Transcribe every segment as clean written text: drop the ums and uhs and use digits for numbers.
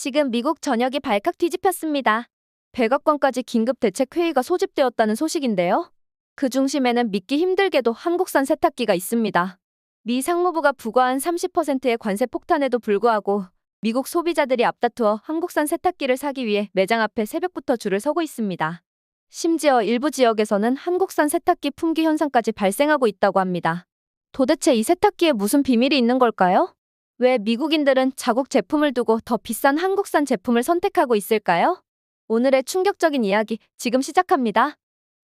지금 미국 전역이 발칵 뒤집혔습니다. 100억 원까지 긴급 대책 회의가 소집되었다는 소식인데요. 그 중심에는 믿기 힘들게도 한국산 세탁기가 있습니다. 미 상무부가 부과한 30%의 관세 폭탄에도 불구하고 미국 소비자들이 앞다투어 한국산 세탁기를 사기 위해 매장 앞에 새벽부터 줄을 서고 있습니다. 심지어 일부 지역에서는 한국산 세탁기 품귀 현상까지 발생하고 있다고 합니다. 도대체 이 세탁기에 무슨 비밀이 있는 걸까요? 왜 미국인들은 자국 제품을 두고 더 비싼 한국산 제품을 선택하고 있을까요? 오늘의 충격적인 이야기 지금 시작합니다.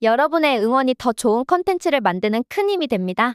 여러분의 응원이 더 좋은 컨텐츠를 만드는 큰 힘이 됩니다.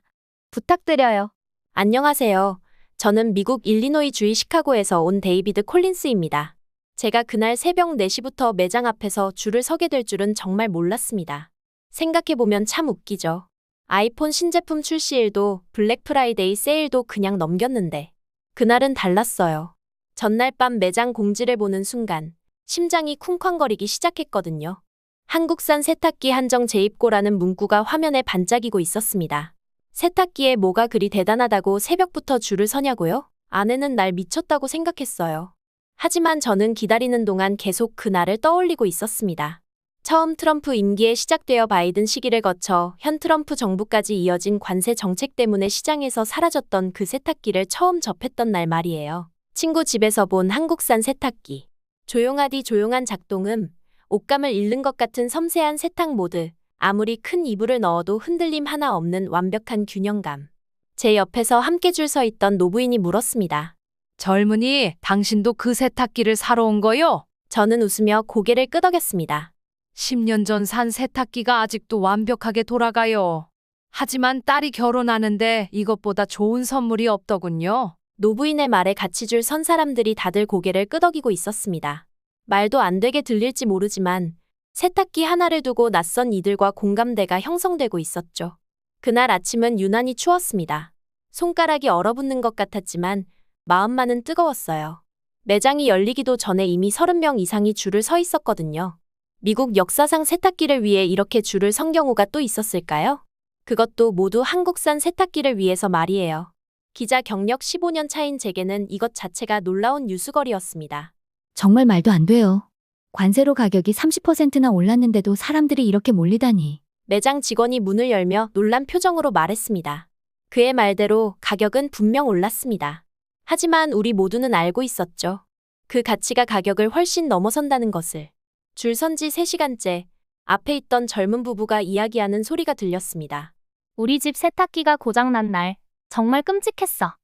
부탁드려요. 안녕하세요. 저는 미국 일리노이 주의 시카고에서 온 데이비드 콜린스입니다. 제가 그날 새벽 4시부터 매장 앞에서 줄을 서게 될 줄은 정말 몰랐습니다. 생각해보면 참 웃기죠. 아이폰 신제품 출시일도 블랙 프라이데이 세일도 그냥 넘겼는데 그날은 달랐어요. 전날 밤 매장 공지를 보는 순간 심장이 쿵쾅거리기 시작했거든요. 한국산 세탁기 한정 재입고라는 문구가 화면에 반짝이고 있었습니다. 세탁기에 뭐가 그리 대단하다고 새벽부터 줄을 서냐고요? 아내는 날 미쳤다고 생각했어요. 하지만 저는 기다리는 동안 계속 그날을 떠올리고 있었습니다. 처음 트럼프 임기에 시작되어 바이든 시기를 거쳐 현 트럼프 정부까지 이어진 관세 정책 때문에 시장에서 사라졌던 그 세탁기를 처음 접했던 날 말이에요. 친구 집에서 본 한국산 세탁기. 조용하디 조용한 작동음, 옷감을 잃는 것 같은 섬세한 세탁 모드, 아무리 큰 이불을 넣어도 흔들림 하나 없는 완벽한 균형감. 제 옆에서 함께 줄 서 있던 노부인이 물었습니다. 젊은이, 당신도 그 세탁기를 사러 온 거요? 저는 웃으며 고개를 끄덕였습니다. 10년 전 산 세탁기가 아직도 완벽하게 돌아가요. 하지만 딸이 결혼하는데 이것보다 좋은 선물이 없더군요. 노부인의 말에 같이 줄 선 사람들이 다들 고개를 끄덕이고 있었습니다. 말도 안 되게 들릴지 모르지만 세탁기 하나를 두고 낯선 이들과 공감대가 형성되고 있었죠. 그날 아침은 유난히 추웠습니다. 손가락이 얼어붙는 것 같았지만 마음만은 뜨거웠어요. 매장이 열리기도 전에 이미 30명 이상이 줄을 서 있었거든요. 미국 역사상 세탁기를 위해 이렇게 줄을 선 경우가 또 있었을까요? 그것도 모두 한국산 세탁기를 위해서 말이에요. 기자 경력 15년 차인 제게는 이것 자체가 놀라운 뉴스거리였습니다. 정말 말도 안 돼요. 관세로 가격이 30%나 올랐는데도 사람들이 이렇게 몰리다니. 매장 직원이 문을 열며 놀란 표정으로 말했습니다. 그의 말대로 가격은 분명 올랐습니다. 하지만 우리 모두는 알고 있었죠. 그 가치가 가격을 훨씬 넘어선다는 것을. 줄 선 지 3시간째 앞에 있던 젊은 부부가 이야기하는 소리가 들렸습니다. 우리 집 세탁기가 고장난 날 정말 끔찍했어.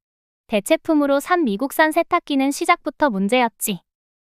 대체품으로 산 미국산 세탁기는 시작부터 문제였지.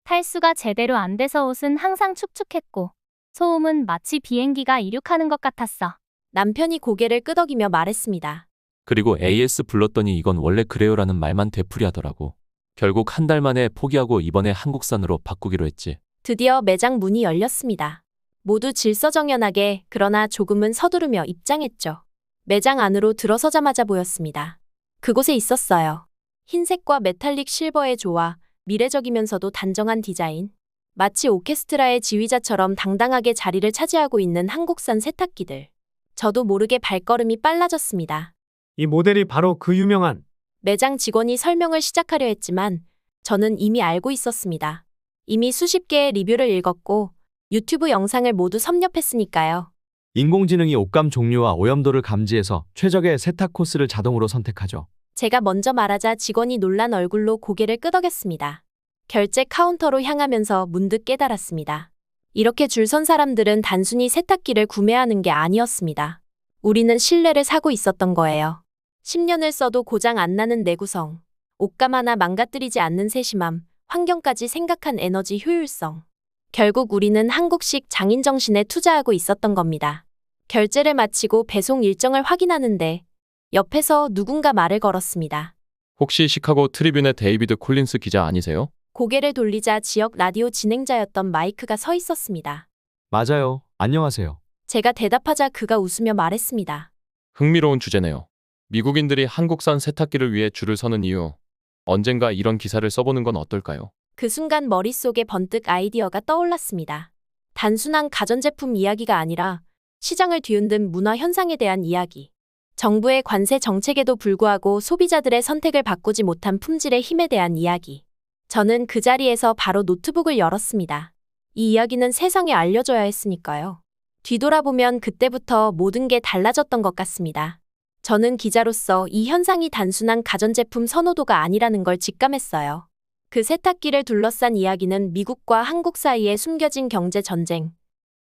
탈수가 제대로 안 돼서 옷은 항상 축축했고 소음은 마치 비행기가 이륙하는 것 같았어. 남편이 고개를 끄덕이며 말했습니다. 그리고 AS 불렀더니 이건 원래 그래요라는 말만 되풀이하더라고. 결국 한 달 만에 포기하고 이번에 한국산으로 바꾸기로 했지. 드디어 매장 문이 열렸습니다. 모두 질서정연하게 그러나 조금은 서두르며 입장했죠. 매장 안으로 들어서자마자 보였습니다. 그곳에 있었어요. 흰색과 메탈릭 실버의 조화, 미래적이면서도 단정한 디자인. 마치 오케스트라의 지휘자처럼 당당하게 자리를 차지하고 있는 한국산 세탁기들. 저도 모르게 발걸음이 빨라졌습니다. 이 모델이 바로 그 유명한 매장 직원이 설명을 시작하려 했지만 저는 이미 알고 있었습니다. 이미 수십 개의 리뷰를 읽었고 유튜브 영상을 모두 섭렵했으니까요. 인공지능이 옷감 종류와 오염도를 감지해서 최적의 세탁 코스를 자동으로 선택하죠. 제가 먼저 말하자 직원이 놀란 얼굴로 고개를 끄덕였습니다. 결제 카운터로 향하면서 문득 깨달았습니다. 이렇게 줄 선 사람들은 단순히 세탁기를 구매하는 게 아니었습니다. 우리는 신뢰를 사고 있었던 거예요. 10년을 써도 고장 안 나는 내구성, 옷감 하나 망가뜨리지 않는 세심함, 환경까지 생각한 에너지 효율성. 결국 우리는 한국식 장인 정신에 투자하고 있었던 겁니다. 결제를 마치고 배송 일정을 확인하는데 옆에서 누군가 말을 걸었습니다. 혹시 시카고 트리뷴의 데이비드 콜린스 기자 아니세요? 고개를 돌리자 지역 라디오 진행자였던 마이크가 서 있었습니다. 맞아요. 안녕하세요. 제가 대답하자 그가 웃으며 말했습니다. 흥미로운 주제네요. 미국인들이 한국산 세탁기를 위해 줄을 서는 이유. 언젠가 이런 기사를 써보는 건 어떨까요? 그 순간 머릿속에 번뜩 아이디어가 떠올랐습니다. 단순한 가전제품 이야기가 아니라 시장을 뒤흔든 문화 현상에 대한 이야기. 정부의 관세 정책에도 불구하고 소비자들의 선택을 바꾸지 못한 품질의 힘에 대한 이야기. 저는 그 자리에서 바로 노트북을 열었습니다. 이 이야기는 세상에 알려줘야 했으니까요. 뒤돌아보면 그때부터 모든 게 달라졌던 것 같습니다. 저는 기자로서 이 현상이 단순한 가전제품 선호도가 아니라는 걸 직감했어요. 그 세탁기를 둘러싼 이야기는 미국과 한국 사이에 숨겨진 경제 전쟁,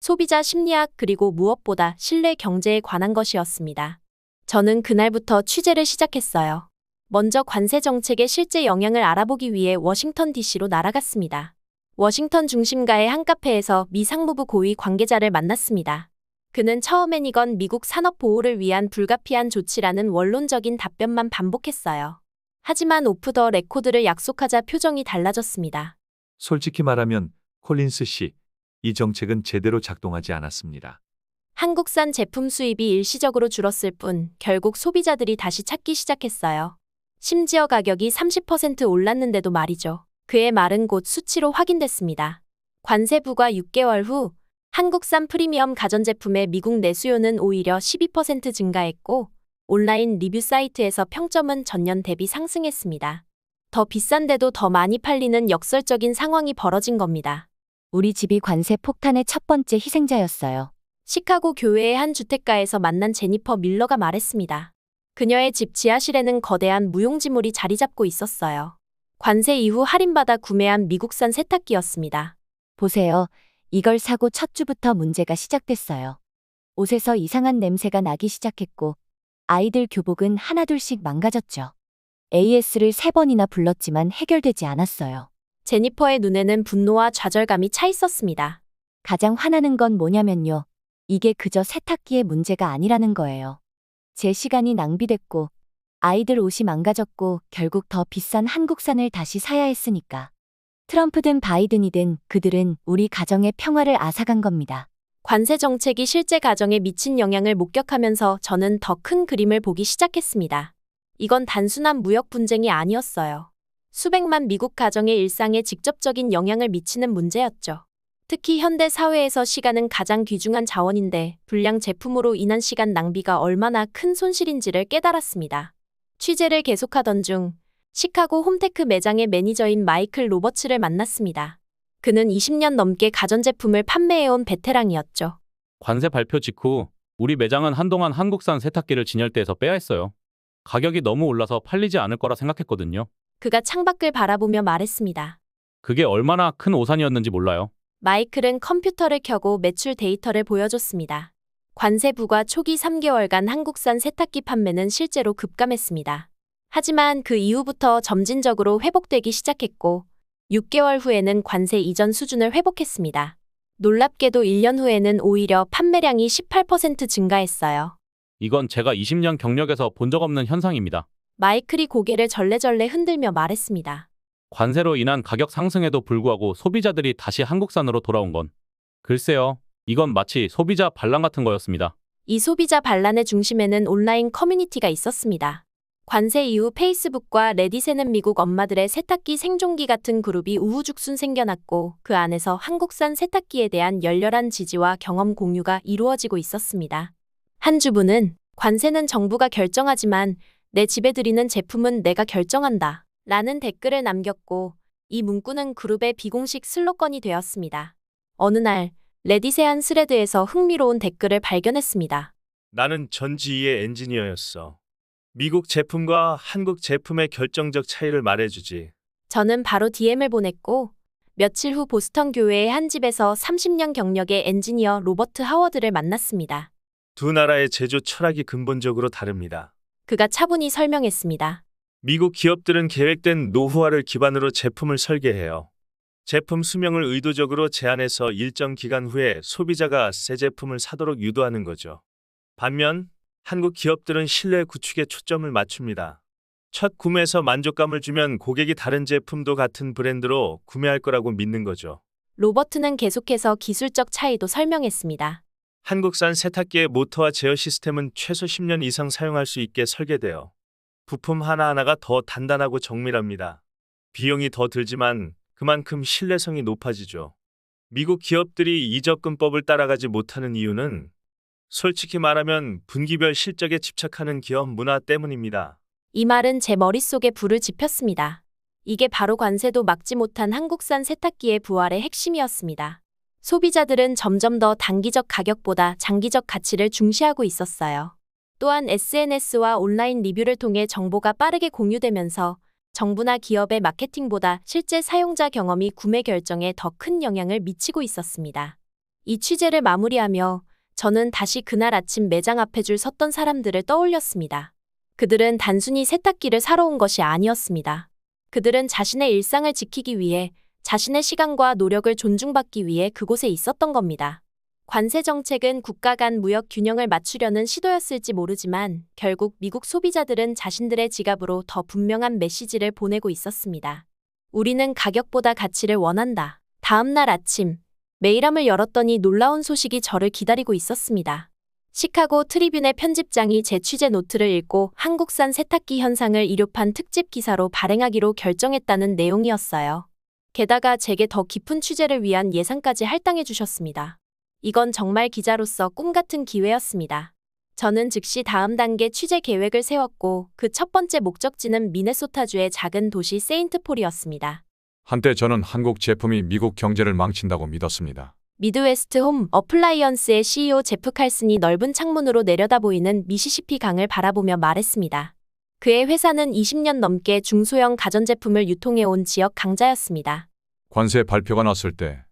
소비자 심리학 그리고 무엇보다 신뢰 경제에 관한 것이었습니다. 저는 그날부터 취재를 시작했어요. 먼저 관세 정책의 실제 영향을 알아보기 위해 워싱턴 DC로 날아갔습니다. 워싱턴 중심가의 한 카페에서 미 상무부 고위 관계자를 만났습니다. 그는 처음엔 이건 미국 산업 보호를 위한 불가피한 조치라는 원론적인 답변만 반복했어요. 하지만 오프 더 레코드를 약속하자 표정이 달라졌습니다. 솔직히 말하면 콜린스 씨, 이 정책은 제대로 작동하지 않았습니다. 한국산 제품 수입이 일시적으로 줄었을 뿐 결국 소비자들이 다시 찾기 시작했어요. 심지어 가격이 30% 올랐는데도 말이죠. 그의 말은 곧 수치로 확인됐습니다. 관세 부과 6개월 후 한국산 프리미엄 가전제품의 미국 내수요는 오히려 12% 증가했고 온라인 리뷰 사이트에서 평점은 전년 대비 상승했습니다. 더 비싼데도 더 많이 팔리는 역설적인 상황이 벌어진 겁니다. 우리 집이 관세 폭탄의 첫 번째 희생자였어요. 시카고 교외의 한 주택가에서 만난 제니퍼 밀러가 말했습니다. 그녀의 집 지하실에는 거대한 무용지물이 자리 잡고 있었어요. 관세 이후 할인받아 구매한 미국산 세탁기였습니다. 보세요. 이걸 사고 첫 주부터 문제가 시작됐어요. 옷에서 이상한 냄새가 나기 시작했고 아이들 교복은 하나둘씩 망가졌죠. AS를 3번이나 불렀지만 해결되지 않았어요. 제니퍼의 눈에는 분노와 좌절감이 차 있었습니다. 가장 화나는 건 뭐냐면요. 이게 그저 세탁기의 문제가 아니라는 거예요. 제 시간이 낭비됐고 아이들 옷이 망가졌고 결국 더 비싼 한국산을 다시 사야 했으니까. 트럼프든 바이든이든 그들은 우리 가정의 평화를 앗아간 겁니다. 관세 정책이 실제 가정에 미친 영향을 목격하면서 저는 더 큰 그림을 보기 시작했습니다. 이건 단순한 무역 분쟁이 아니었어요. 수백만 미국 가정의 일상에 직접적인 영향을 미치는 문제였죠. 특히 현대 사회에서 시간은 가장 귀중한 자원인데 불량 제품으로 인한 시간 낭비가 얼마나 큰 손실인지를 깨달았습니다. 취재를 계속하던 중 시카고 홈테크 매장의 매니저인 마이클 로버츠를 만났습니다. 그는 20년 넘게 가전제품을 판매해온 베테랑이었죠. 관세 발표 직후 우리 매장은 한동안 한국산 세탁기를 진열대에서 빼야 했어요. 가격이 너무 올라서 팔리지 않을 거라 생각했거든요. 그가 창밖을 바라보며 말했습니다. 그게 얼마나 큰 오산이었는지 몰라요. 마이클은 컴퓨터를 켜고 매출 데이터를 보여줬습니다. 관세 부과 초기 3개월간 한국산 세탁기 판매는 실제로 급감했습니다. 하지만 그 이후부터 점진적으로 회복되기 시작했고 6개월 후에는 관세 이전 수준을 회복했습니다. 놀랍게도 1년 후에는 오히려 판매량이 18% 증가했어요. 이건 제가 20년 경력에서 본 적 없는 현상입니다. 마이클이 고개를 절레절레 흔들며 말했습니다. 관세로 인한 가격 상승에도 불구하고 소비자들이 다시 한국산으로 돌아온 건 글쎄요. 이건 마치 소비자 반란 같은 거였습니다. 이 소비자 반란의 중심에는 온라인 커뮤니티가 있었습니다. 관세 이후 페이스북과 레딧에는 미국 엄마들의 세탁기 생존기 같은 그룹이 우후죽순 생겨났고 그 안에서 한국산 세탁기에 대한 열렬한 지지와 경험 공유가 이루어지고 있었습니다. 한 주부는 관세는 정부가 결정하지만 내 집에 들이는 제품은 내가 결정한다 라는 댓글을 남겼고 이 문구는 그룹의 비공식 슬로건이 되었습니다. 어느 날 레딧의 한 스레드에서 흥미로운 댓글을 발견했습니다. 나는 전지희의 엔지니어였어. 미국 제품과 한국 제품의 결정적 차이를 말해주지. 저는 바로 DM을 보냈고 며칠 후 보스턴 교회의 한 집에서 30년 경력의 엔지니어 로버트 하워드를 만났습니다. 두 나라의 제조 철학이 근본적으로 다릅니다. 그가 차분히 설명했습니다. 미국 기업들은 계획된 노후화를 기반으로 제품을 설계해요. 제품 수명을 의도적으로 제한해서 일정 기간 후에 소비자가 새 제품을 사도록 유도하는 거죠. 반면 한국 기업들은 신뢰 구축에 초점을 맞춥니다. 첫 구매에서 만족감을 주면 고객이 다른 제품도 같은 브랜드로 구매할 거라고 믿는 거죠. 로버트는 계속해서 기술적 차이도 설명했습니다. 한국산 세탁기의 모터와 제어 시스템은 최소 10년 이상 사용할 수 있게 설계되어 부품 하나하나가 더 단단하고 정밀합니다. 비용이 더 들지만 그만큼 신뢰성이 높아지죠. 미국 기업들이 이 접근법을 따라가지 못하는 이유는 솔직히 말하면 분기별 실적에 집착하는 기업 문화 때문입니다. 이 말은 제 머릿속에 불을 지폈습니다. 이게 바로 관세도 막지 못한 한국산 세탁기의 부활의 핵심이었습니다. 소비자들은 점점 더 단기적 가격보다 장기적 가치를 중시하고 있었어요. 또한 SNS와 온라인 리뷰를 통해 정보가 빠르게 공유되면서 정부나 기업의 마케팅보다 실제 사용자 경험이 구매 결정에 더 큰 영향을 미치고 있었습니다. 이 취재를 마무리하며 저는 다시 그날 아침 매장 앞에 줄 섰던 사람들을 떠올렸습니다. 그들은 단순히 세탁기를 사러 온 것이 아니었습니다. 그들은 자신의 일상을 지키기 위해 자신의 시간과 노력을 존중받기 위해 그곳에 있었던 겁니다. 관세 정책은 국가 간 무역 균형을 맞추려는 시도였을지 모르지만 결국 미국 소비자들은 자신들의 지갑으로 더 분명한 메시지를 보내고 있었습니다. 우리는 가격보다 가치를 원한다. 다음 날 아침, 메일함을 열었더니 놀라운 소식이 저를 기다리고 있었습니다. 시카고 트리뷴의 편집장이 제 취재 노트를 읽고 한국산 세탁기 현상을 일요판 특집 기사로 발행하기로 결정했다는 내용이었어요. 게다가 제게 더 깊은 취재를 위한 예산까지 할당해 주셨습니다. 이건 정말 기자로서 꿈 같은 기회였습니다. 저는 즉시 다음 단계 취재 계획을 세웠고 그 첫 번째 목적지는 미네소타주의 작은 도시 세인트폴이었습니다. 한때 저는 한국 제품이 미국 경제를 망친다고 믿었습니다. 미드웨스트 홈 어플라이언스의 CEO 제프 칼슨이 넓은 창문으로 내려다 보이는 미시시피 강을 바라보며 말했습니다. 그의 회사는 20년 넘게 중소형 가전제품을 유통해온 지역 강자였습니다. 관세 발표가 났을 때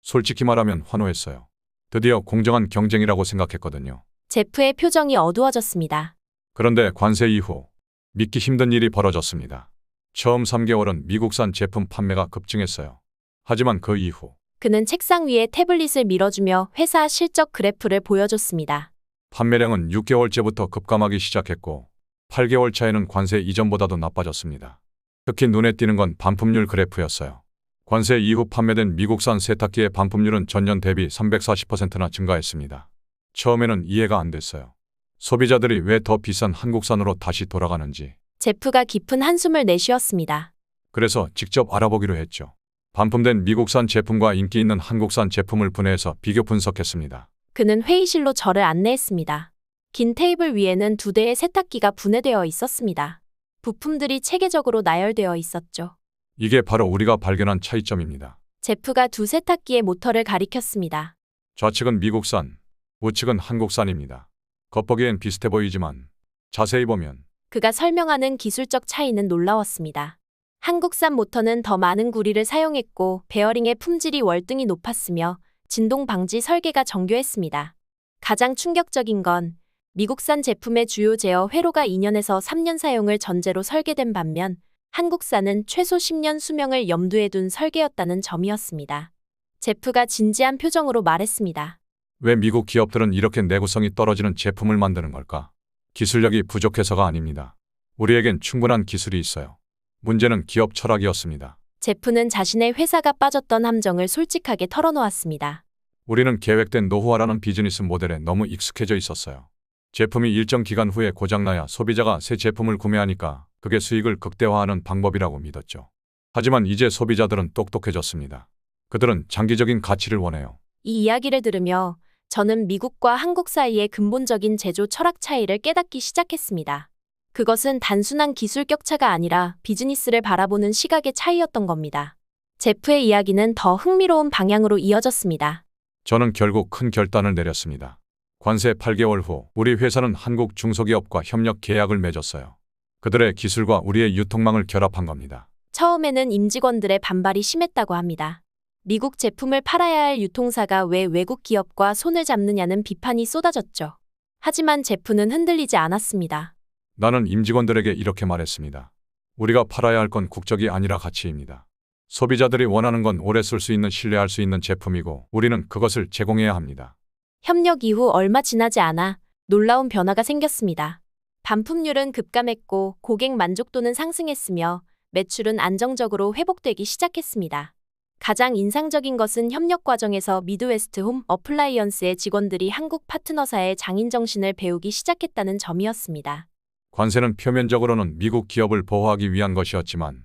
솔직히 말하면 환호했어요. 드디어 공정한 경쟁이라고 생각했거든요. 제프의 표정이 어두워졌습니다. 그런데 관세 이후 믿기 힘든 일이 벌어졌습니다. 처음 3개월은 미국산 제품 판매가 급증했어요. 하지만 그 이후 그는 책상 위에 태블릿을 밀어주며 회사 실적 그래프를 보여줬습니다. 판매량은 6개월째부터 급감하기 시작했고 8개월 차에는 관세 이전보다도 나빠졌습니다. 특히 눈에 띄는 건 반품률 그래프였어요. 관세 이후 판매된 미국산 세탁기의 반품률은 전년 대비 340%나 증가했습니다. 처음에는 이해가 안 됐어요. 소비자들이 왜 더 비싼 한국산으로 다시 돌아가는지. 제프가 깊은 한숨을 내쉬었습니다. 그래서 직접 알아보기로 했죠. 반품된 미국산 제품과 인기 있는 한국산 제품을 분해해서 비교 분석했습니다. 그는 회의실로 저를 안내했습니다. 긴 테이블 위에는 2대의 세탁기가 분해되어 있었습니다. 부품들이 체계적으로 나열되어 있었죠. 이게 바로 우리가 발견한 차이점입니다. 제프가 2 세탁기의 모터를 가리켰습니다. 좌측은 미국산, 우측은 한국산입니다. 겉보기엔 비슷해 보이지만 자세히 보면 그가 설명하는 기술적 차이는 놀라웠습니다. 한국산 모터는 더 많은 구리를 사용했고 베어링의 품질이 월등히 높았으며 진동 방지 설계가 정교했습니다. 가장 충격적인 건 미국산 제품의 주요 제어 회로가 2년에서 3년 사용을 전제로 설계된 반면 한국산은 최소 10년 수명을 염두에 둔 설계였다는 점이었습니다. 제프가 진지한 표정으로 말했습니다. 왜 미국 기업들은 이렇게 내구성이 떨어지는 제품을 만드는 걸까? 기술력이 부족해서가 아닙니다. 우리에겐 충분한 기술이 있어요. 문제는 기업 철학이었습니다. 제프는 자신의 회사가 빠졌던 함정을 솔직하게 털어놓았습니다. 우리는 계획된 노후화라는 비즈니스 모델에 너무 익숙해져 있었어요. 제품이 일정 기간 후에 고장나야 소비자가 새 제품을 구매하니까 그게 수익을 극대화하는 방법이라고 믿었죠. 하지만 이제 소비자들은 똑똑해졌습니다. 그들은 장기적인 가치를 원해요. 이 이야기를 들으며 저는 미국과 한국 사이의 근본적인 제조 철학 차이를 깨닫기 시작했습니다. 그것은 단순한 기술 격차가 아니라 비즈니스를 바라보는 시각의 차이였던 겁니다. 제프의 이야기는 더 흥미로운 방향으로 이어졌습니다. 저는 결국 큰 결단을 내렸습니다. 관세 8개월 후 우리 회사는 한국 중소기업과 협력 계약을 맺었어요. 그들의 기술과 우리의 유통망을 결합한 겁니다. 처음에는 임직원들의 반발이 심했다고 합니다. 미국 제품을 팔아야 할 유통사가 왜 외국 기업과 손을 잡느냐는 비판이 쏟아졌죠. 하지만 제프는 흔들리지 않았습니다. 나는 임직원들에게 이렇게 말했습니다. 우리가 팔아야 할 건 국적이 아니라 가치입니다. 소비자들이 원하는 건 오래 쓸 수 있는 신뢰할 수 있는 제품이고 우리는 그것을 제공해야 합니다. 협력 이후 얼마 지나지 않아 놀라운 변화가 생겼습니다. 반품률은 급감했고 고객 만족도는 상승했으며 매출은 안정적으로 회복되기 시작했습니다. 가장 인상적인 것은 협력 과정에서 미드웨스트 홈 어플라이언스의 직원들이 한국 파트너사의 장인 정신을 배우기 시작했다는 점이었습니다. 관세는 표면적으로는 미국 기업을 보호하기 위한 것이었지만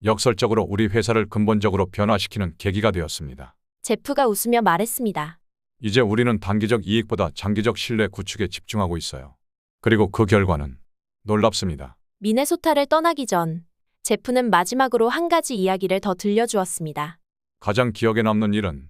역설적으로 우리 회사를 근본적으로 변화시키는 계기가 되었습니다. 제프가 웃으며 말했습니다. 이제 우리는 단기적 이익보다 장기적 신뢰 구축에 집중하고 있어요. 그리고 그 결과는 놀랍습니다. 미네소타를 떠나기 전 제프는 마지막으로 한 가지 이야기를 더 들려주었습니다. 가장 기억에 남는 일은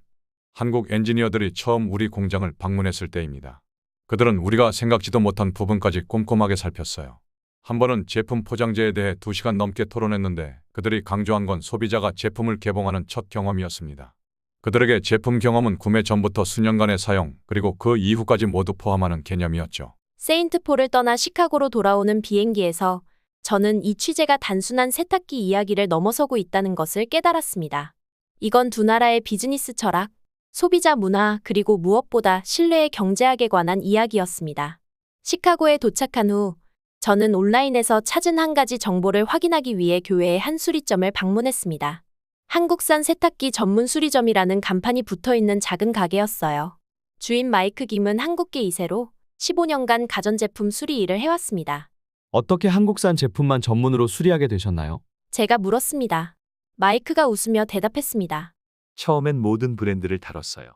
한국 엔지니어들이 처음 우리 공장을 방문했을 때입니다. 그들은 우리가 생각지도 못한 부분까지 꼼꼼하게 살폈어요. 한 번은 제품 포장재에 대해 2시간 넘게 토론했는데 그들이 강조한 건 소비자가 제품을 개봉하는 첫 경험이었습니다. 그들에게 제품 경험은 구매 전부터 수년간의 사용, 그리고 그 이후까지 모두 포함하는 개념이었죠. 세인트폴을 떠나 시카고로 돌아오는 비행기에서 저는 이 취재가 단순한 세탁기 이야기를 넘어서고 있다는 것을 깨달았습니다. 이건 두 나라의 비즈니스 철학, 소비자 문화, 그리고 무엇보다 신뢰의 경제학에 관한 이야기였습니다. 시카고에 도착한 후 저는 온라인에서 찾은 한 가지 정보를 확인하기 위해 교회의 한 수리점을 방문했습니다. 한국산 세탁기 전문 수리점이라는 간판이 붙어있는 작은 가게였어요. 주인 마이크 김은 한국계 2세로 15년간 가전제품 수리 일을 해왔습니다. 어떻게 한국산 제품만 전문으로 수리하게 되셨나요? 제가 물었습니다. 마이크가 웃으며 대답했습니다. 처음엔 모든 브랜드를 다뤘어요.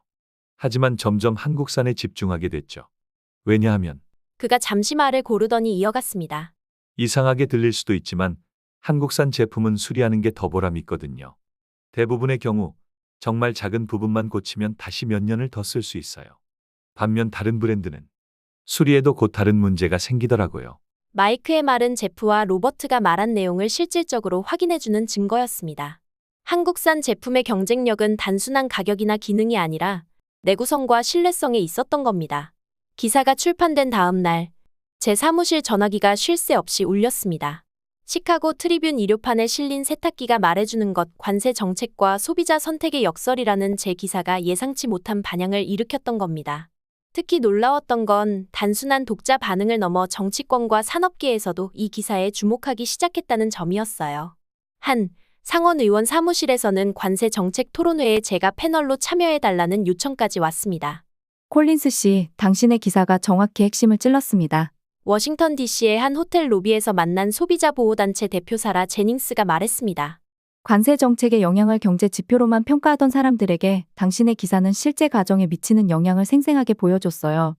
하지만 점점 한국산에 집중하게 됐죠. 왜냐하면 그가 잠시 말을 고르더니 이어갔습니다. 이상하게 들릴 수도 있지만 한국산 제품은 수리하는 게 더 보람 있거든요. 대부분의 경우 정말 작은 부분만 고치면 다시 몇 년을 더 쓸 수 있어요. 반면 다른 브랜드는 수리에도 곧 다른 문제가 생기더라고요. 마이크의 말은 제프와 로버트가 말한 내용을 실질적으로 확인해주는 증거였습니다. 한국산 제품의 경쟁력은 단순한 가격이나 기능이 아니라 내구성과 신뢰성에 있었던 겁니다. 기사가 출판된 다음 날, 제 사무실 전화기가 쉴 새 없이 울렸습니다. 시카고 트리뷴 일요판에 실린 세탁기가 말해주는 것, 관세 정책과 소비자 선택의 역설이라는 제 기사가 예상치 못한 반향을 일으켰던 겁니다. 특히 놀라웠던 건 단순한 독자 반응을 넘어 정치권과 산업계에서도 이 기사에 주목하기 시작했다는 점이었어요. 한 상원 의원 사무실에서는 관세 정책 토론회에 제가 패널로 참여해달라는 요청까지 왔습니다. 콜린스 씨, 당신의 기사가 정확히 핵심을 찔렀습니다. 워싱턴 DC의 한 호텔 로비에서 만난 소비자 보호단체 대표 사라 제닝스가 말했습니다. 관세 정책의 영향을 경제 지표로만 평가하던 사람들에게 당신의 기사는 실제 가정에 미치는 영향을 생생하게 보여줬어요.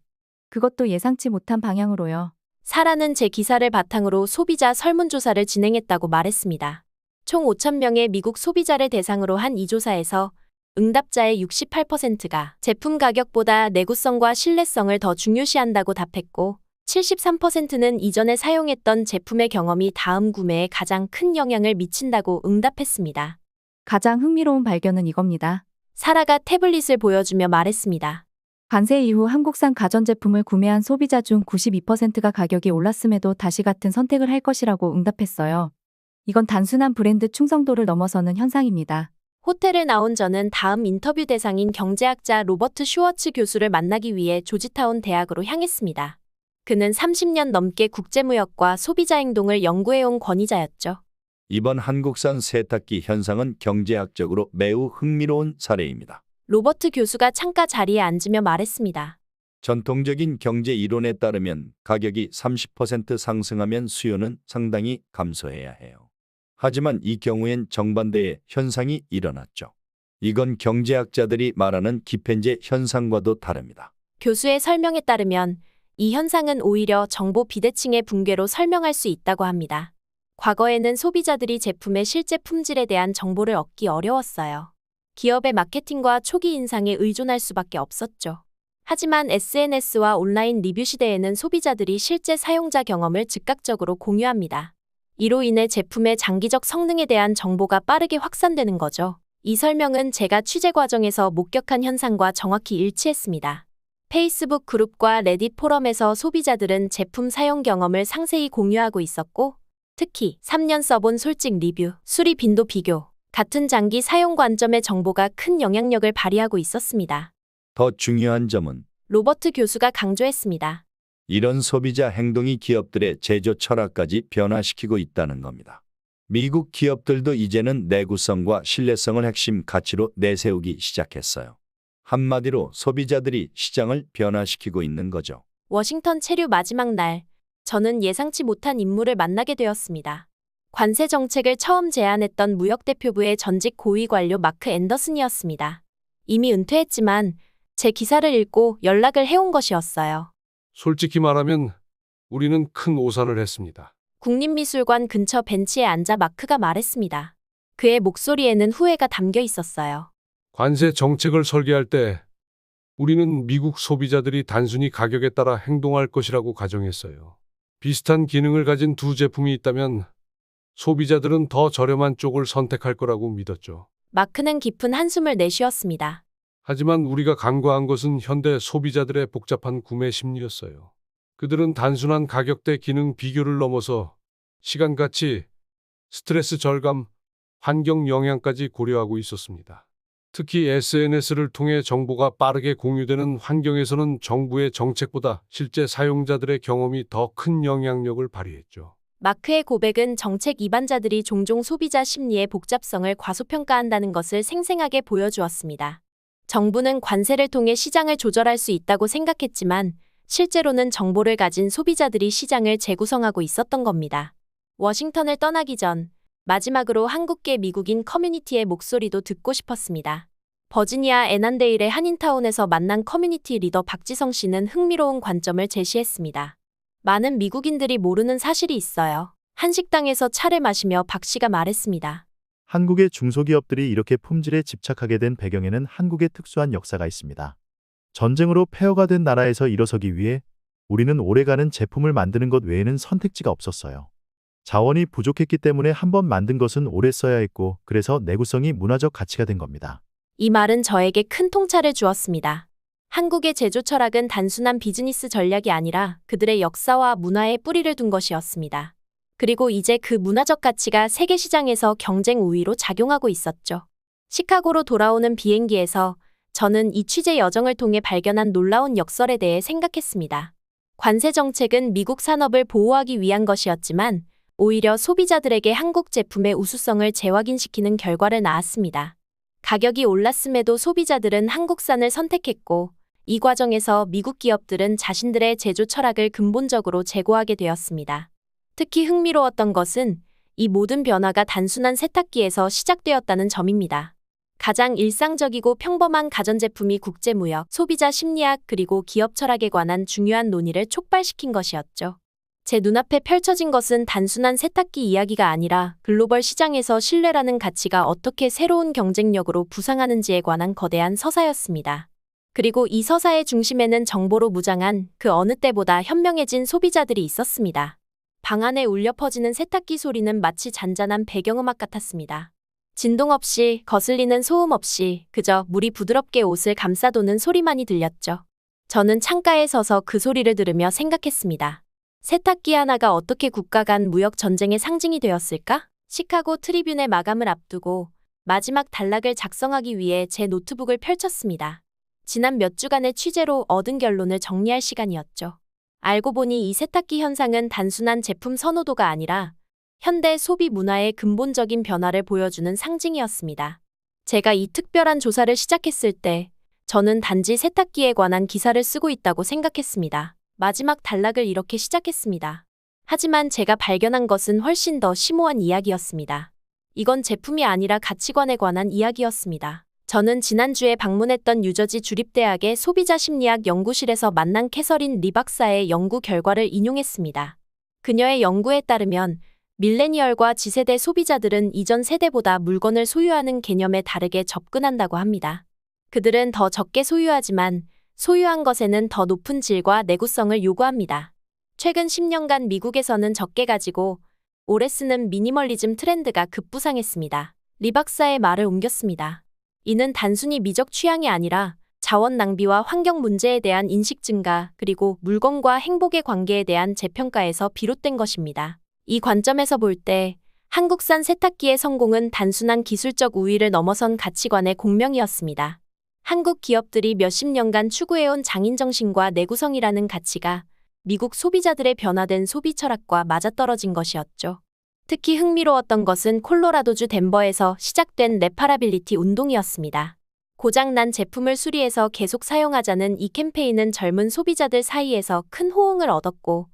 그것도 예상치 못한 방향으로요. 사라는 제 기사를 바탕으로 소비자 설문조사를 진행했다고 말했습니다. 총 5,000명의 미국 소비자를 대상으로 한 이 조사에서 응답자의 68%가 제품 가격보다 내구성과 신뢰성을 더 중요시한다고 답했고 73%는 이전에 사용했던 제품의 경험이 다음 구매에 가장 큰 영향을 미친다고 응답했습니다. 가장 흥미로운 발견은 이겁니다. 사라가 태블릿을 보여주며 말했습니다. 관세 이후 한국산 가전제품을 구매한 소비자 중 92%가 가격이 올랐음에도 다시 같은 선택을 할 것이라고 응답했어요. 이건 단순한 브랜드 충성도를 넘어서는 현상입니다. 호텔을 나온 저는 다음 인터뷰 대상인 경제학자 로버트 슈워츠 교수를 만나기 위해 조지타운 대학으로 향했습니다. 그는 30년 넘게 국제무역과 소비자 행동을 연구해온 권위자였죠. 이번 한국산 세탁기 현상은 경제학적으로 매우 흥미로운 사례입니다. 로버트 교수가 창가 자리에 앉으며 말했습니다. 전통적인 경제 이론에 따르면 가격이 30% 상승하면 수요는 상당히 감소해야 해요. 하지만 이 경우엔 정반대의 현상이 일어났죠. 이건 경제학자들이 말하는 기펜제 현상과도 다릅니다. 교수의 설명에 따르면 이 현상은 오히려 정보 비대칭의 붕괴로 설명할 수 있다고 합니다. 과거에는 소비자들이 제품의 실제 품질에 대한 정보를 얻기 어려웠어요. 기업의 마케팅과 초기 인상에 의존할 수밖에 없었죠. 하지만 SNS와 온라인 리뷰 시대에는 소비자들이 실제 사용자 경험을 즉각적으로 공유합니다. 이로 인해 제품의 장기적 성능에 대한 정보가 빠르게 확산되는 거죠. 이 설명은 제가 취재 과정에서 목격한 현상과 정확히 일치했습니다. 페이스북 그룹과 레딧 포럼에서 소비자들은 제품 사용 경험을 상세히 공유하고 있었고, 특히 3년 써본 솔직 리뷰, 수리 빈도 비교, 같은 장기 사용 관점의 정보가 큰 영향력을 발휘하고 있었습니다. 더 중요한 점은 로버트 교수가 강조했습니다. 이런 소비자 행동이 기업들의 제조 철학까지 변화시키고 있다는 겁니다. 미국 기업들도 이제는 내구성과 신뢰성을 핵심 가치로 내세우기 시작했어요. 한마디로 소비자들이 시장을 변화시키고 있는 거죠. 워싱턴 체류 마지막 날, 저는 예상치 못한 인물을 만나게 되었습니다. 관세 정책을 처음 제안했던 무역대표부의 전직 고위 관료 마크 앤더슨이었습니다. 이미 은퇴했지만 제 기사를 읽고 연락을 해온 것이었어요. 솔직히 말하면 우리는 큰 오산을 했습니다. 국립미술관 근처 벤치에 앉아 마크가 말했습니다. 그의 목소리에는 후회가 담겨 있었어요. 관세 정책을 설계할 때 우리는 미국 소비자들이 단순히 가격에 따라 행동할 것이라고 가정했어요. 비슷한 기능을 가진 두 제품이 있다면 소비자들은 더 저렴한 쪽을 선택할 거라고 믿었죠. 마크는 깊은 한숨을 내쉬었습니다. 하지만 우리가 간과한 것은 현대 소비자들의 복잡한 구매 심리였어요. 그들은 단순한 가격 대 기능 비교를 넘어서 시간 가치, 스트레스 절감, 환경 영향까지 고려하고 있었습니다. 특히 SNS를 통해 정보가 빠르게 공유되는 환경에서는 정부의 정책보다 실제 사용자들의 경험이 더 큰 영향력을 발휘했죠. 마크의 고백은 정책 위반자들이 종종 소비자 심리의 복잡성을 과소평가한다는 것을 생생하게 보여주었습니다. 정부는 관세를 통해 시장을 조절할 수 있다고 생각했지만 실제로는 정보를 가진 소비자들이 시장을 재구성하고 있었던 겁니다. 워싱턴을 떠나기 전 마지막으로 한국계 미국인 커뮤니티의 목소리도 듣고 싶었습니다. 버지니아 애난데일의 한인타운에서 만난 커뮤니티 리더 박지성 씨는 흥미로운 관점을 제시했습니다. 많은 미국인들이 모르는 사실이 있어요. 한식당에서 차를 마시며 박 씨가 말했습니다. 한국의 중소기업들이 이렇게 품질에 집착하게 된 배경에는 한국의 특수한 역사가 있습니다. 전쟁으로 폐허가 된 나라에서 일어서기 위해 우리는 오래가는 제품을 만드는 것 외에는 선택지가 없었어요. 자원이 부족했기 때문에 한번 만든 것은 오래 써야 했고, 그래서 내구성이 문화적 가치가 된 겁니다. 이 말은 저에게 큰 통찰을 주었습니다. 한국의 제조 철학은 단순한 비즈니스 전략이 아니라 그들의 역사와 문화에 뿌리를 둔 것이었습니다. 그리고 이제 그 문화적 가치가 세계 시장에서 경쟁 우위로 작용하고 있었죠. 시카고로 돌아오는 비행기에서 저는 이 취재 여정을 통해 발견한 놀라운 역설에 대해 생각했습니다. 관세 정책은 미국 산업을 보호하기 위한 것이었지만 오히려 소비자들에게 한국 제품의 우수성을 재확인시키는 결과를 낳았습니다. 가격이 올랐음에도 소비자들은 한국산을 선택했고, 이 과정에서 미국 기업들은 자신들의 제조 철학을 근본적으로 재고하게 되었습니다. 특히 흥미로웠던 것은 이 모든 변화가 단순한 세탁기에서 시작되었다는 점입니다. 가장 일상적이고 평범한 가전제품이 국제무역, 소비자 심리학 그리고 기업 철학에 관한 중요한 논의를 촉발시킨 것이었죠. 제 눈앞에 펼쳐진 것은 단순한 세탁기 이야기가 아니라 글로벌 시장에서 신뢰라는 가치가 어떻게 새로운 경쟁력으로 부상하는지에 관한 거대한 서사였습니다. 그리고 이 서사의 중심에는 정보로 무장한 그 어느 때보다 현명해진 소비자들이 있었습니다. 방 안에 울려 퍼지는 세탁기 소리는 마치 잔잔한 배경음악 같았습니다. 진동 없이, 거슬리는 소음 없이 그저 물이 부드럽게 옷을 감싸도는 소리만이 들렸죠. 저는 창가에 서서 그 소리를 들으며 생각했습니다. 세탁기 하나가 어떻게 국가 간 무역 전쟁의 상징이 되었을까? 시카고 트리뷴의 마감을 앞두고 마지막 단락을 작성하기 위해 제 노트북을 펼쳤습니다. 지난 몇 주간의 취재로 얻은 결론을 정리할 시간이었죠. 알고 보니 이 세탁기 현상은 단순한 제품 선호도가 아니라 현대 소비 문화의 근본적인 변화를 보여주는 상징이었습니다. 제가 이 특별한 조사를 시작했을 때 저는 단지 세탁기에 관한 기사를 쓰고 있다고 생각했습니다. 마지막 단락을 이렇게 시작했습니다. 하지만 제가 발견한 것은 훨씬 더 심오한 이야기였습니다. 이건 제품이 아니라 가치관에 관한 이야기였습니다. 저는 지난주에 방문했던 뉴저지 주립대학의 소비자 심리학 연구실에서 만난 캐서린 리 박사의 연구 결과를 인용했습니다. 그녀의 연구에 따르면 밀레니얼과 Z세대 소비자들은 이전 세대보다 물건을 소유하는 개념에 다르게 접근한다고 합니다. 그들은 더 적게 소유하지만 소유한 것에는 더 높은 질과 내구성을 요구합니다. 최근 10년간 미국에서는 적게 가지고 오래 쓰는 미니멀리즘 트렌드가 급부상했습니다. 리 박사의 말을 옮겼습니다. 이는 단순히 미적 취향이 아니라 자원 낭비와 환경 문제에 대한 인식 증가, 그리고 물건과 행복의 관계에 대한 재평가에서 비롯된 것입니다. 이 관점에서 볼 때 한국산 세탁기의 성공은 단순한 기술적 우위를 넘어선 가치관의 공명이었습니다. 한국 기업들이 몇십 년간 추구해온 장인정신과 내구성이라는 가치가 미국 소비자들의 변화된 소비 철학과 맞아떨어진 것이었죠. 특히 흥미로웠던 것은 콜로라도주 덴버에서 시작된 레파라빌리티 운동이었습니다. 고장난 제품을 수리해서 계속 사용하자는 이 캠페인은 젊은 소비자들 사이에서 큰 호응을 얻었고,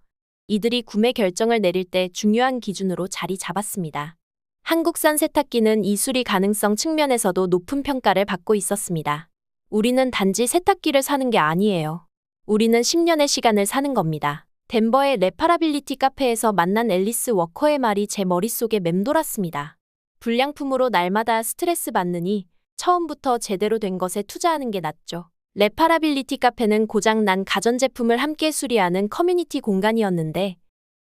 이들이 구매 결정을 내릴 때 중요한 기준으로 자리 잡았습니다. 한국산 세탁기는 이 수리 가능성 측면에서도 높은 평가를 받고 있었습니다. 우리는 단지 세탁기를 사는 게 아니에요. 우리는 10년의 시간을 사는 겁니다. 덴버의 레파라빌리티 카페에서 만난 앨리스 워커의 말이 제 머릿속에 맴돌았습니다. 불량품으로 날마다 스트레스 받느니 처음부터 제대로 된 것에 투자하는 게 낫죠. 레파라빌리티 카페는 고장난 가전제품을 함께 수리하는 커뮤니티 공간이었는데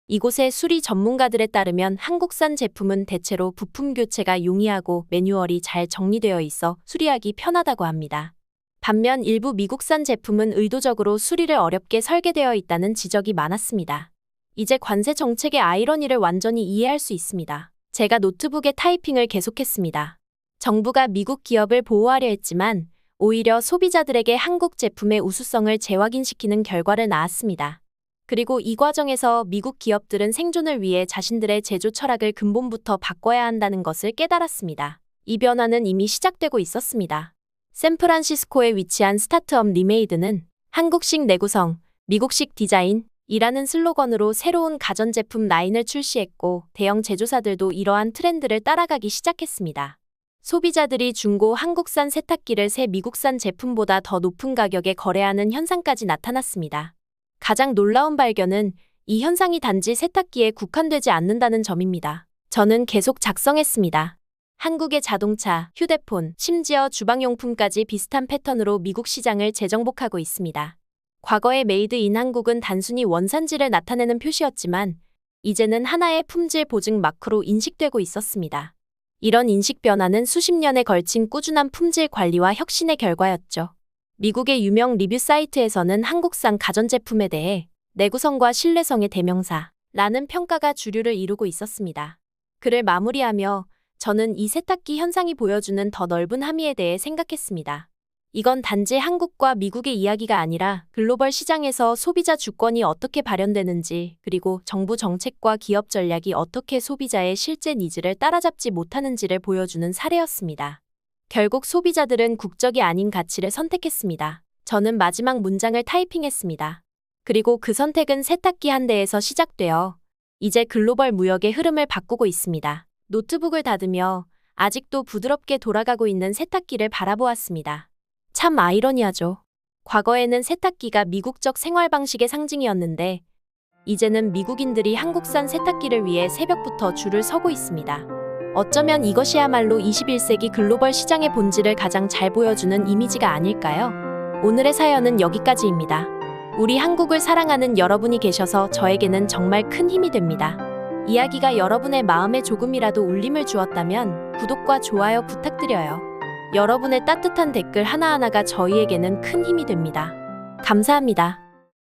이곳의 수리 전문가들에 따르면 한국산 제품은 대체로 부품 교체가 용이하고 매뉴얼이 잘 정리되어 있어 수리하기 편하다고 합니다. 반면 일부 미국산 제품은 의도적으로 수리를 어렵게 설계되어 있다는 지적이 많았습니다. 이제 관세 정책의 아이러니를 완전히 이해할 수 있습니다. 제가 노트북에 타이핑을 계속했습니다. 정부가 미국 기업을 보호하려 했지만 오히려 소비자들에게 한국 제품의 우수성을 재확인시키는 결과를 낳았습니다. 그리고 이 과정에서 미국 기업들은 생존을 위해 자신들의 제조 철학을 근본부터 바꿔야 한다는 것을 깨달았습니다. 이 변화는 이미 시작되고 있었습니다. 샌프란시스코에 위치한 스타트업 리메이드는 한국식 내구성, 미국식 디자인이라는 슬로건으로 새로운 가전제품 라인을 출시했고 대형 제조사들도 이러한 트렌드를 따라가기 시작했습니다. 소비자들이 중고 한국산 세탁기를 새 미국산 제품보다 더 높은 가격에 거래하는 현상까지 나타났습니다. 가장 놀라운 발견은 이 현상이 단지 세탁기에 국한되지 않는다는 점입니다. 저는 계속 작성했습니다. 한국의 자동차, 휴대폰, 심지어 주방용품까지 비슷한 패턴으로 미국 시장을 재정복하고 있습니다. 과거의 메이드 인 한국은 단순히 원산지를 나타내는 표시였지만 이제는 하나의 품질 보증 마크로 인식되고 있었습니다. 이런 인식 변화는 수십 년에 걸친 꾸준한 품질 관리와 혁신의 결과였죠. 미국의 유명 리뷰 사이트에서는 한국산 가전제품에 대해 내구성과 신뢰성의 대명사라는 평가가 주류를 이루고 있었습니다. 글을 마무리하며 저는 이 세탁기 현상이 보여주는 더 넓은 함의에 대해 생각했습니다. 이건 단지 한국과 미국의 이야기가 아니라 글로벌 시장에서 소비자 주권이 어떻게 발현되는지 그리고 정부 정책과 기업 전략이 어떻게 소비자의 실제 니즈를 따라잡지 못하는지를 보여주는 사례였습니다. 결국 소비자들은 국적이 아닌 가치를 선택했습니다. 저는 마지막 문장을 타이핑했습니다. 그리고 그 선택은 세탁기 한 대에서 시작되어 이제 글로벌 무역의 흐름을 바꾸고 있습니다. 노트북을 닫으며 아직도 부드럽게 돌아가고 있는 세탁기를 바라보았습니다. 참 아이러니하죠. 과거에는 세탁기가 미국적 생활 방식의 상징이었는데 이제는 미국인들이 한국산 세탁기를 위해 새벽부터 줄을 서고 있습니다. 어쩌면 이것이야말로 21세기 글로벌 시장의 본질을 가장 잘 보여주는 이미지가 아닐까요? 오늘의 사연은 여기까지입니다. 우리 한국을 사랑하는 여러분이 계셔서 저에게는 정말 큰 힘이 됩니다. 이야기가 여러분의 마음에 조금이라도 울림을 주었다면 구독과 좋아요 부탁드려요. 여러분의 따뜻한 댓글 하나하나가 저희에게는 큰 힘이 됩니다. 감사합니다.